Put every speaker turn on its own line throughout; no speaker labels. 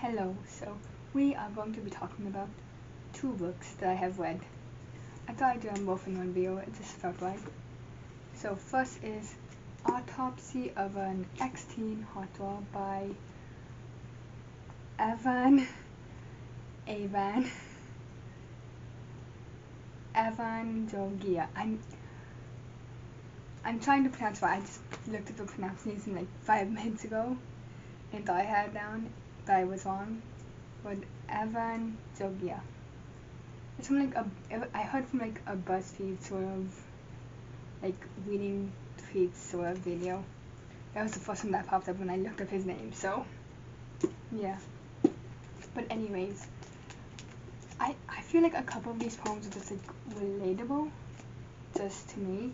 Hello, so we are going to be talking about two books that I have read. I thought I'd do them both in one video, it just felt right. So first is Autopsy of an Ex-Teen Heartthrob by Avan, Jogia. I'm trying to pronounce it. I just looked at the pronunciation like 5 minutes ago and thought I had it down, but I was wrong. But Avan Jogia. It's from like I heard from like a BuzzFeed sort of like reading tweets sort of video. That was the first one that popped up when I looked up his name. So yeah. But anyways, I feel like a couple of these poems are just like relatable, just to me,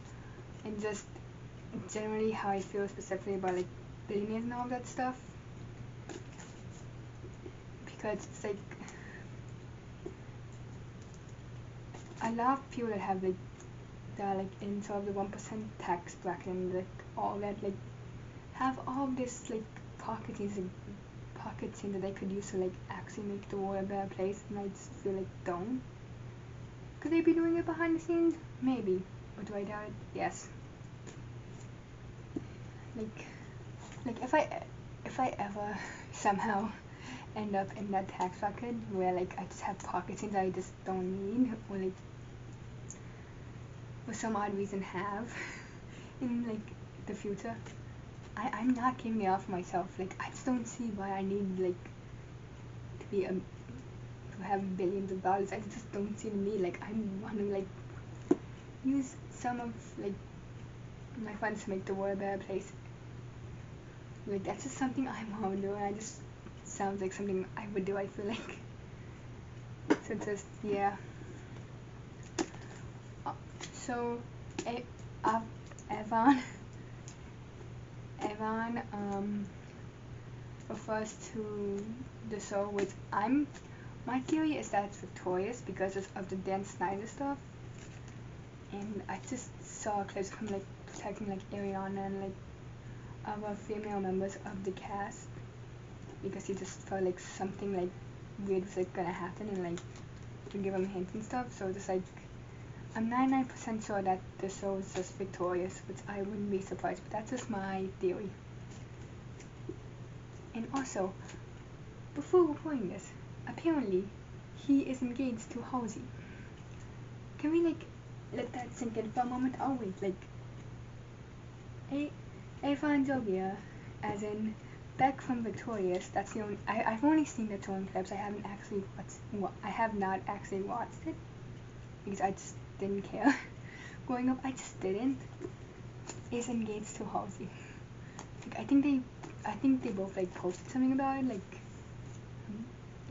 and just generally how I feel specifically about like billionaires and all that stuff. Because it's like I love people that have like that are like in sort of the 1% tax bracket and like all that, like have all this like pockets that they could use to like actually make the world a better place, and I just feel like don't. Could they be doing it behind the scenes? Maybe. But do I doubt it? Yes. Like if I ever somehow end up in that tax bracket where like I just have pocket change I just don't need, or like for some odd reason have in like the future, I'm not keeping it all for myself. Like I just don't see why I need like to have billions of dollars. I just don't see the need. Like I want to like use some of like my funds to make the world a better place. Like that's just something I want to do, and I just sounds like something I would do, I feel like. So just yeah. So Avan refers to the show, which my theory is that it's victorious because of the Dan Snyder stuff, and I just saw clips from like protecting like Ariana and like other female members of the cast, because he just felt like something like weird was like gonna happen, and like to give him hints and stuff. So just like I'm 99% sure that the show is just victorious, which I wouldn't be surprised, but that's just my theory. And also, before recording this, apparently he is engaged to Halsey. Can we like let that sink in for a moment? Oh wait, like Avan Jogia, as in Beck from Victorious. That's the only I've only seen the touring clips. I have not actually watched it because I just didn't care. Growing up, I just didn't. Is engaged to Halsey. Like I think they both like posted something about it.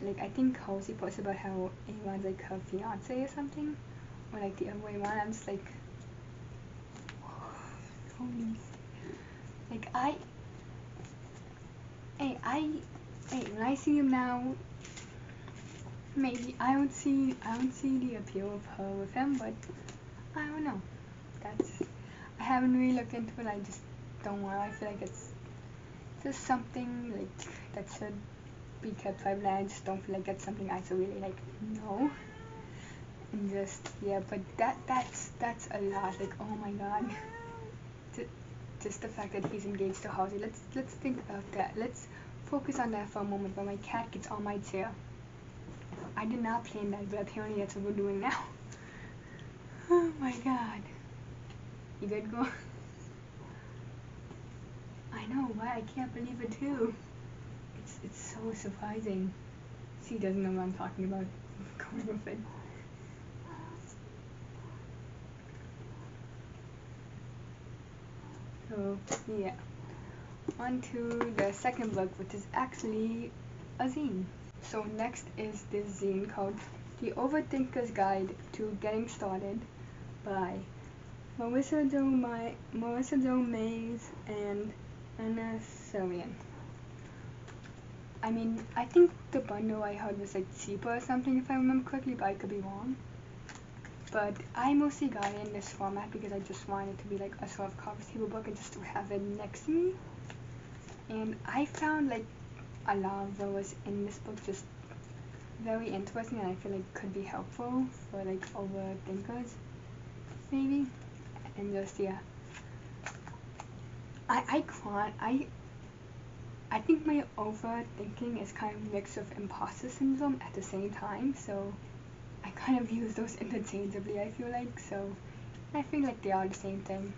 Like I think Halsey posted about how Avan's like her fiance or something, or like the other way around. I'm just like, holy. Like when I see him now, maybe I don't see the appeal of her with him, but I don't know. I haven't really looked into it. I just don't want. I feel like it's just something like that should be kept private. I just don't feel like that's something I should really like know. And just yeah, but that's a lot. Like oh my god. Just the fact that he's engaged to Halsey. Let's think about that. Let's focus on that for a moment while my cat gets on my chair. I did not plan that, but apparently that's what we're doing now. Oh my god. You good, girl? I know, why? I can't believe it too. It's so surprising. She doesn't know what I'm talking about. Going with it. So yeah, on to the second book, which is actually a zine. So next is this zine called The Overthinker's Guide to Getting Started by Marisa Jo Mays and Anna Seirian. I mean, I think the bundle I heard was like cheaper or something if I remember correctly, but I could be wrong. But I mostly got it in this format because I just wanted it to be like a sort of coffee table book and just to have it next to me. And I found like a lot of what was in this book just very interesting, and I feel like could be helpful for like overthinkers maybe. And just yeah, I can't I think my overthinking is kind of a mix of imposter syndrome at the same time, so I kind of use those interchangeably, I feel like. So I feel like they are the same thing.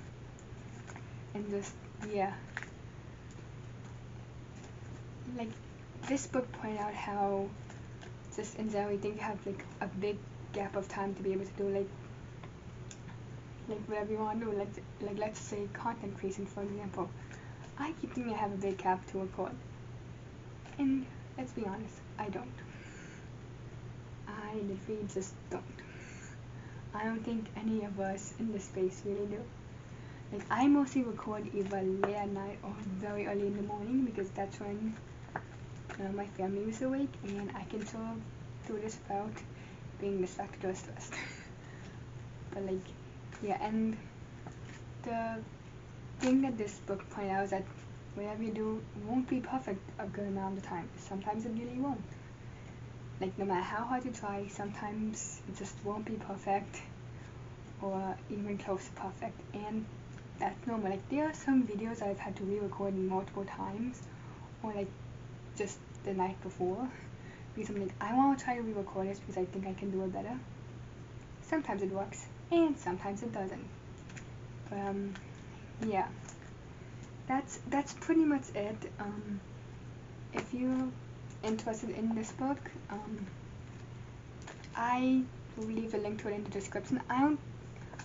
And just yeah, like this book pointed out how just in general you think you have like a big gap of time to be able to do like whatever you want to do, like let's say content creation, for example. I keep thinking I have a big gap to record, and let's be honest, I don't. I literally just don't. I don't think any of us in this space really do. Like I mostly record either late at night or very early in the morning because that's when my family was awake, and I can sort of do this without being distracted or stressed. But like, yeah, and the thing that this book pointed out is that whatever you do won't be perfect a good amount of the time. Sometimes it really won't. Like no matter how hard you try, sometimes it just won't be perfect or even close to perfect, and that's normal. Like there are some videos I've had to re-record multiple times, or like just the night before, because I'm like, I want to try to re-record this because I think I can do it better. Sometimes it works, and sometimes it doesn't. But yeah, that's pretty much it. If you're interested in this book, I will leave a link to it in the description. I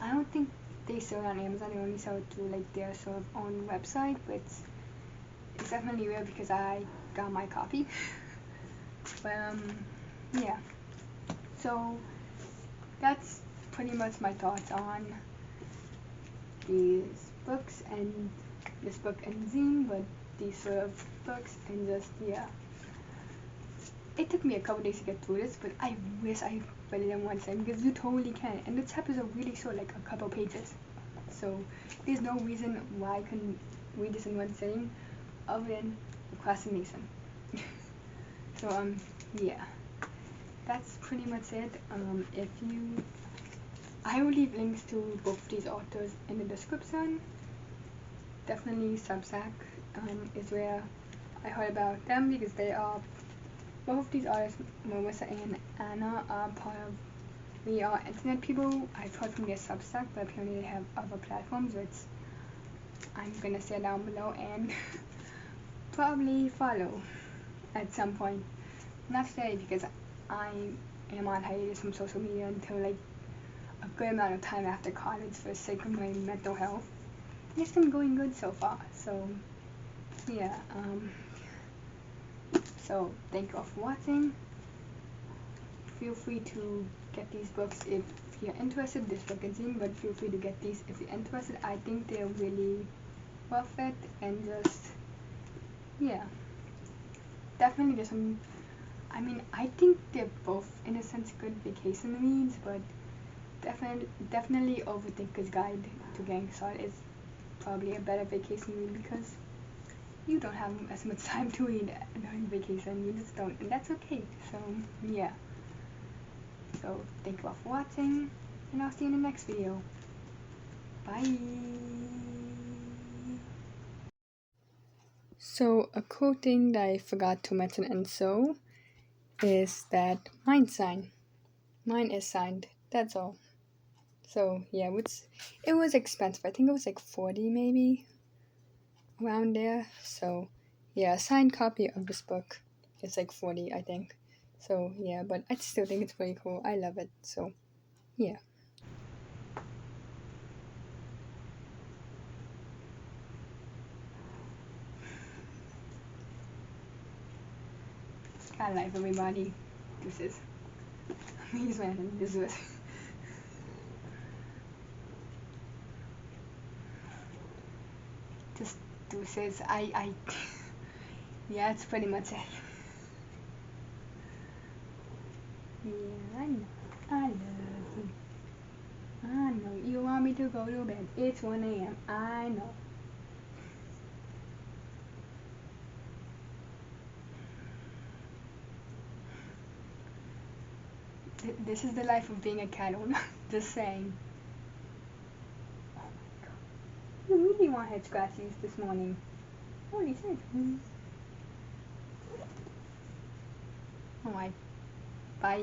don't think they sell it on Amazon. They only sell it through like their sort of own website, but it's definitely rare because I got my copy. But yeah. So that's pretty much my thoughts on these books and this book and zine, but these sort of books, and just yeah. It took me a couple days to get through this, but I wish I read it in one sitting because you totally can. And the chapters are really short, like a couple pages. So there's no reason why I couldn't read this in one sitting other than procrastination. So yeah, that's pretty much it. If you, I will leave links to both of these authors in the description. Definitely Substack is where I heard about them because they are, both of these artists, Marisa and Anna, are part of We Are Internet People. I've heard from their Substack, but apparently they have other platforms, which I'm gonna say down below and probably follow at some point. Not today because I am on hiatus from social media until like a good amount of time after college for the sake of my mental health. And it's been going good so far. So yeah, so thank you all for watching. Feel free to get these books if you're interested, this book and zine, but feel free to get these if you're interested. I think they're really worth it, and just yeah, definitely there's some, I mean, I think they're both in a sense good vacation reads, but definitely Overthinker's Guide to Getting Started is probably a better vacation read because you don't have as much time to read during vacation. You just don't, and that's okay. So yeah. So thank you all for watching, and I'll see you in the next video. Bye. So a cool thing that I forgot to mention and so is that mine's signed. Mine is signed. That's all. So yeah, it was expensive. I think it was like 40 maybe, around there. So yeah, a signed copy of this book is like 40, I think. So yeah, but I still think it's pretty cool. I love it. So yeah. Got life, everybody. Deuces. He's random. Deuces. Just deuces. Yeah, it's pretty much it. Yeah, I know. I love you. I know. You want me to go to bed. It's 1 a.m. I know. This is the life of being a cat owner. Just saying. Oh my god. You really want head scratchies this morning. Holy shit. Alright. Bye.